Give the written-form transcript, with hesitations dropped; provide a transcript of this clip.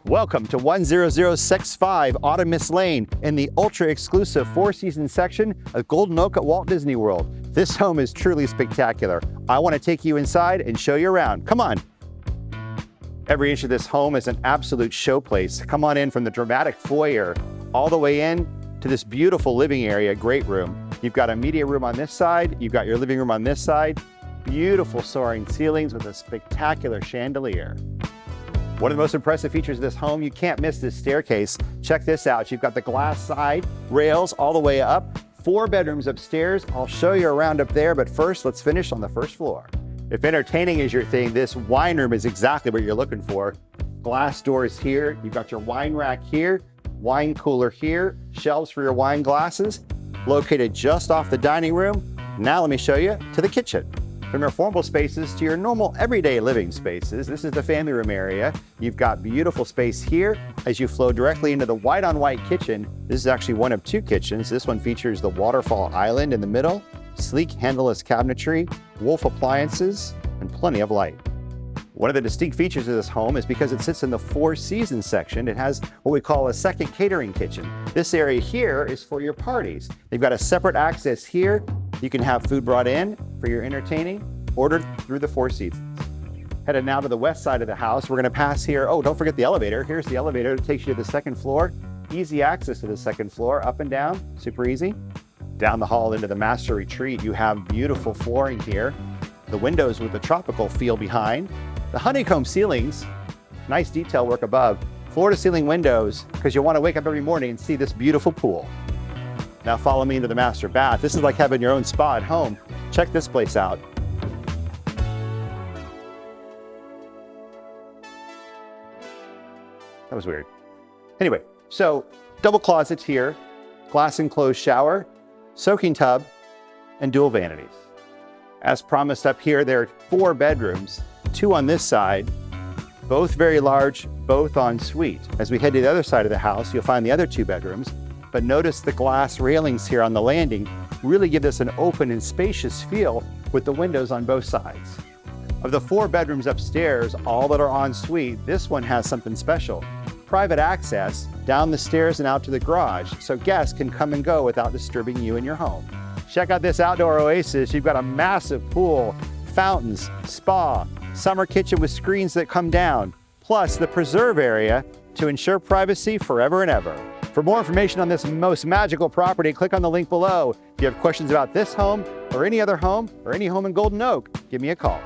Welcome to 10065 Autumn Lane in the ultra-exclusive four-season section of Golden Oak at Walt Disney World. This home is truly spectacular. I want to take you inside and show you around. Come on. Every inch of this home is an absolute showplace. Come on in from the dramatic foyer all the way in to this beautiful living area, great room. You've got a media room on this side. You've got your living room on this side. Beautiful soaring ceilings with a spectacular chandelier. One of the most impressive features of this home, you can't miss this staircase. Check this out. You've got the glass side rails all the way up, 4 bedrooms upstairs. I'll show you around up there, but first let's finish on the first floor. If entertaining is your thing, this wine room is exactly what you're looking for. Glass doors here. You've got your wine rack here, wine cooler here, shelves for your wine glasses, located just off the dining room. Now let me show you to the kitchen. From your formal spaces to your normal everyday living spaces, this is the family room area. You've got beautiful space here as you flow directly into the white-on-white kitchen. This is actually one of 2 kitchens. This one features the waterfall island in the middle, sleek handleless cabinetry, Wolf appliances, and plenty of light. One of the distinct features of this home is because it sits in the 4-season section, it has what we call a second catering kitchen. This area here is for your parties. They've got a separate access here. You can have food brought in for your entertaining, ordered through the 4 seasons. Headed now to the west side of the house. We're gonna pass here. Oh, don't forget the elevator. Here's the elevator that takes you to the 2nd floor. Easy access to the 2nd floor, up and down, super easy. Down the hall into the master retreat, you have beautiful flooring here. The windows with the tropical feel behind. The honeycomb ceilings, nice detail work above. Floor to ceiling windows, because you'll wanna wake up every morning and see this beautiful pool. Now follow me into the master bath. This is like having your own spa at home. Check this place out. That was weird. Anyway, so double closets here, glass enclosed shower, soaking tub, and dual vanities. As promised up here, there are 4 bedrooms, 2 on this side, both very large, both en suite. As we head to the other side of the house, you'll find the other 2 bedrooms. But notice the glass railings here on the landing really give this an open and spacious feel with the windows on both sides. Of the 4 bedrooms upstairs, all that are en suite, this one has something special. Private access down the stairs and out to the garage, so guests can come and go without disturbing you in your home. Check out this outdoor oasis. You've got a massive pool, fountains, spa, summer kitchen with screens that come down, plus the preserve area to ensure privacy forever and ever. For more information on this most magical property, click on the link below. If you have questions about this home or any other home or any home in Golden Oak, give me a call.